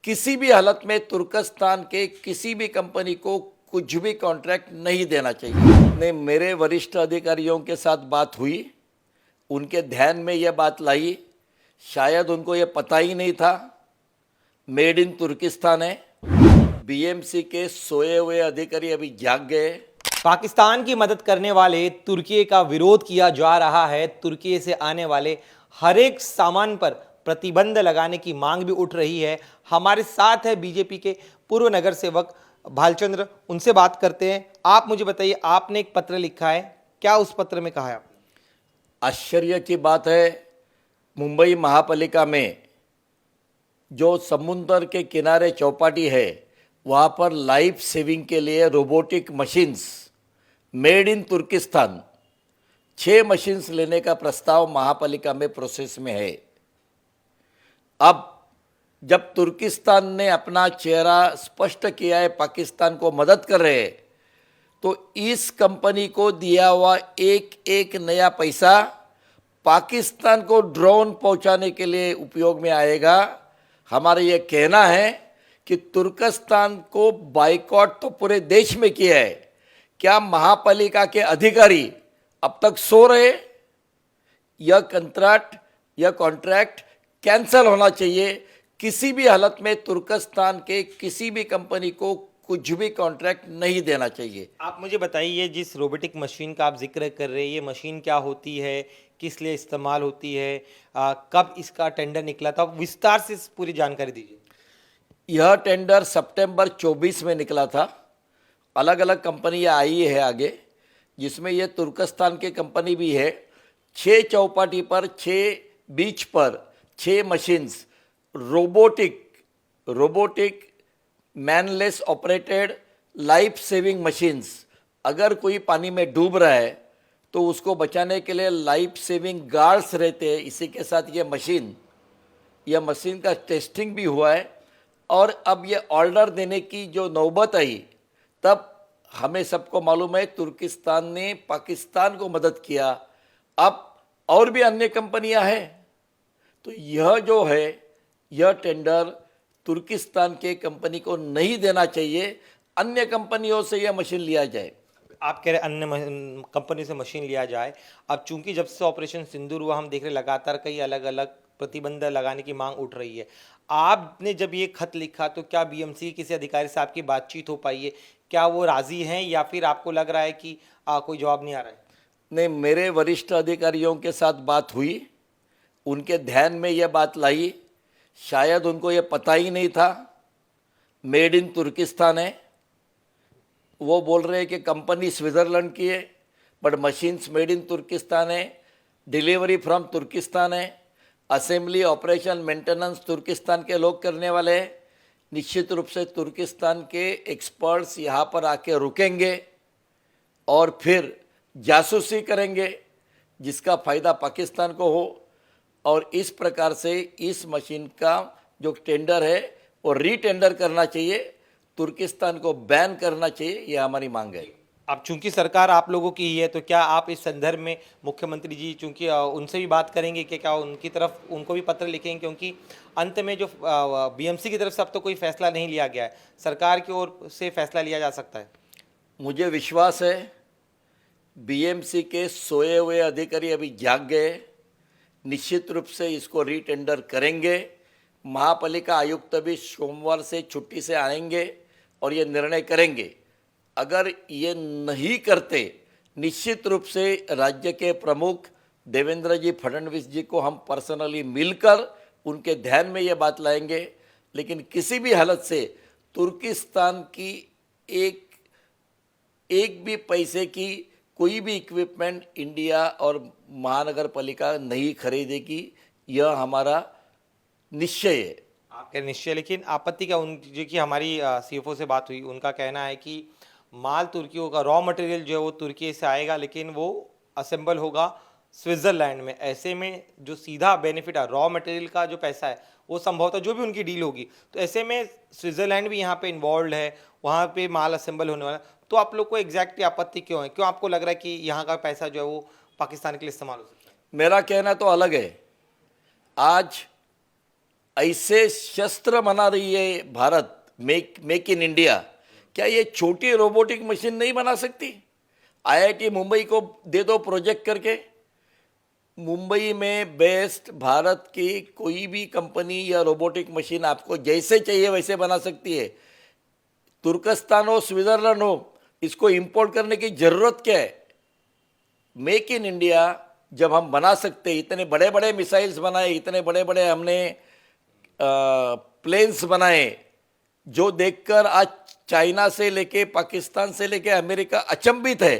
किसी भी हालत में तुर्कस्तान के किसी भी कंपनी को कुछ भी कॉन्ट्रैक्ट नहीं देना चाहिए। ने मेरे वरिष्ठ अधिकारियों के साथ बात हुई, उनके ध्यान में यह बात लाई, शायद उनको यह पता ही नहीं था मेड इन तुर्किस्तान है। बीएमसी के सोए हुए अधिकारी अभी जाग गए। पाकिस्तान की मदद करने वाले तुर्की का विरोध किया जा रहा है। तुर्की से आने वाले हर एक सामान पर प्रतिबंध लगाने की मांग भी उठ रही है। हमारे साथ है बीजेपी के पूर्व नगर सेवक भालचंद्र, उनसे बात करते हैं। आप मुझे बताइए, आपने एक पत्र लिखा है, क्या उस पत्र में कहा है? आश्चर्य की बात है, मुंबई महापालिका में जो समुद्र के किनारे चौपाटी है, वहाँ पर लाइफ सेविंग के लिए रोबोटिक मशीन्स मेड इन तुर्किस्तान 6 मशीन्स लेने का प्रस्ताव महापालिका में प्रोसेस में है। अब जब तुर्किस्तान ने अपना चेहरा स्पष्ट किया है, पाकिस्तान को मदद कर रहे हैं, तो इस कंपनी को दिया हुआ एक एक नया पैसा पाकिस्तान को ड्रोन पहुंचाने के लिए उपयोग में आएगा। हमारा ये कहना है कि तुर्कस्तान को बाइकॉट तो पूरे देश में किया है, क्या महापालिका के अधिकारी अब तक सो रहे? यह कॉन्ट्रैक्ट कैंसल होना चाहिए। किसी भी हालत में तुर्कस्तान के किसी भी कंपनी को कुछ भी कॉन्ट्रैक्ट नहीं देना चाहिए। आप मुझे बताइए, जिस रोबोटिक मशीन का आप जिक्र कर रहे हैं, ये मशीन क्या होती है, किस लिए इस्तेमाल होती है, कब इसका टेंडर निकला था? विस्तार से पूरी जानकारी दीजिए। यह टेंडर सितंबर 24 में निकला था। अलग अलग कंपनियां आई है आगे, जिसमें यह तुर्कस्तान की कंपनी भी है। 6 चौपाटी पर, 6 बीच पर 6 machines robotic manless operated life saving machines. अगर कोई पानी में डूब रहा है तो उसको बचाने के लिए लाइफ सेविंग गार्ड्स रहते हैं। इसी के साथ यह मशीन का टेस्टिंग भी हुआ है। और अब ये ऑर्डर देने की जो नौबत आई, तब हमें सबको मालूम है तुर्किस्तान ने पाकिस्तान को मदद किया। अब और भी अन्य कंपनियां हैं, तो यह जो है, यह टेंडर तुर्किस्तान के कंपनी को नहीं देना चाहिए, अन्य कंपनियों से यह मशीन लिया जाए। आप कह रहे अन्य कंपनी से मशीन लिया जाए। अब चूंकि जब से ऑपरेशन सिंदूर हुआ, हम देख रहे लगातार कई अलग अलग प्रतिबंध लगाने की मांग उठ रही है। आपने जब ये खत लिखा तो क्या बीएमसी किसी अधिकारी से आपकी बातचीत हो पाई है? क्या वो राजी हैं या फिर आपको लग रहा है कि कोई जवाब नहीं आ रहा है? नहीं, मेरे वरिष्ठ अधिकारियों के साथ बात हुई, उनके ध्यान में यह बात लाई, शायद उनको यह पता ही नहीं था मेड इन तुर्किस्तान है। वो बोल रहे हैं कि कंपनी स्विट्ज़रलैंड की है, बट मशीन्स मेड इन तुर्किस्तान है, डिलीवरी फ्रॉम तुर्किस्तान है, असेंबली ऑपरेशन मेंटेनेंस तुर्किस्तान के लोग करने वाले हैं। निश्चित रूप से तुर्किस्तान के एक्सपर्ट्स यहाँ पर आके रुकेंगे और फिर जासूसी करेंगे, जिसका फ़ायदा पाकिस्तान को हो। और इस प्रकार से इस मशीन का जो टेंडर है वो रीटेंडर करना चाहिए, तुर्किस्तान को बैन करना चाहिए, यह हमारी मांग है। अब चूंकि सरकार आप लोगों की ही है, तो क्या आप इस संदर्भ में मुख्यमंत्री जी, चूंकि उनसे भी बात करेंगे कि क्या उनकी तरफ उनको भी पत्र लिखेंगे? क्योंकि अंत में जो बीएमसी की तरफ से अब तो कोई फैसला नहीं लिया गया है, सरकार की ओर से फैसला लिया जा सकता है। मुझे विश्वास है बीएमसी के सोए हुए अधिकारी अभी जाग गए, निश्चित रूप से इसको रीटेंडर करेंगे। महापालिका आयुक्त भी सोमवार से छुट्टी से आएंगे और ये निर्णय करेंगे। अगर ये नहीं करते, निश्चित रूप से राज्य के प्रमुख देवेंद्र जी फडणवीस जी को हम पर्सनली मिलकर उनके ध्यान में ये बात लाएंगे। लेकिन किसी भी हालत से तुर्किस्तान की एक भी पैसे की कोई भी इक्विपमेंट इंडिया और महानगर पालिका नहीं खरीदेगी, यह हमारा निश्चय है। आपके निश्चय, लेकिन आपत्ति क्या उन जो कि हमारी सीएफओ से बात हुई, उनका कहना है कि माल तुर्कियों का रॉ मटेरियल जो है वो तुर्की से आएगा, लेकिन वो असेंबल होगा स्विट्जरलैंड में। ऐसे में जो सीधा बेनिफिट है, रॉ मटेरियल का जो पैसा है, वो संभवतः जो भी उनकी डील होगी, तो ऐसे में स्विट्जरलैंड भी यहाँ पे इन्वॉल्व है, वहाँ पे माल असेंबल होने वाला। तो आप लोग को एग्जैक्टली आपत्ति क्यों है? क्यों आपको लग रहा है कि यहाँ का पैसा जो है वो पाकिस्तान के लिए इस्तेमाल हो सकता है? मेरा कहना तो अलग है। आज ऐसे शस्त्र बना रही है भारत, मेक इन इंडिया, क्या ये छोटी रोबोटिक मशीन नहीं बना सकती? आईआईटी मुंबई को दे दो प्रोजेक्ट करके। मुंबई में बेस्ट भारत की कोई भी कंपनी या रोबोटिक मशीन आपको जैसे चाहिए वैसे बना सकती है। तुर्कस्तान हो, स्विट्जरलैंड हो, इसको इंपोर्ट करने की जरूरत क्या है? मेक इन इंडिया जब हम बना सकते, इतने बड़े बड़े मिसाइल्स बनाए, इतने बड़े बड़े हमने प्लेन्स बनाए, जो देखकर आज चाइना से लेके पाकिस्तान से लेके अमेरिका अचंभित है।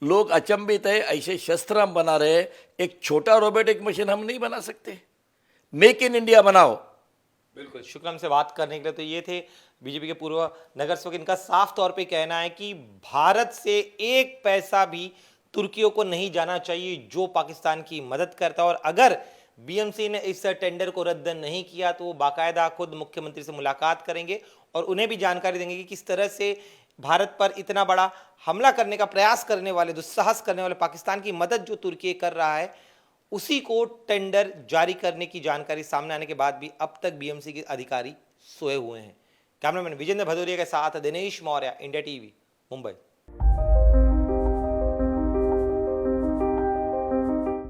लोग अचंभित है, ऐसे शस्त्र हम बना रहे हैं, एक छोटा रोबोटिक मशीन हम नहीं बना सकते? मेक इन इंडिया बनाओ। बिल्कुल, शुक्र हमसे बात करने के लिए। तो ये थे बीजेपी के पूर्व नगर सेवक। इनका साफ तौर पे कहना है कि भारत से एक पैसा भी तुर्कियों को नहीं जाना चाहिए जो पाकिस्तान की मदद करता है, और अगर बीएमसी ने इस टेंडर को रद्द नहीं किया तो वो बाकायदा खुद मुख्यमंत्री से मुलाकात करेंगे और उन्हें भी जानकारी देंगे कि किस तरह से भारत पर इतना बड़ा हमला करने का प्रयास करने वाले, दुस्साहस करने वाले पाकिस्तान की मदद जो तुर्की कर रहा है, उसी को टेंडर जारी करने की जानकारी सामने आने के बाद भी अब तक बीएमसी के अधिकारी सोए हुए हैं। कैमरामैन विजेंद्र भदौरिया के साथ दिनेश मौर्य, इंडिया टीवी, मुंबई।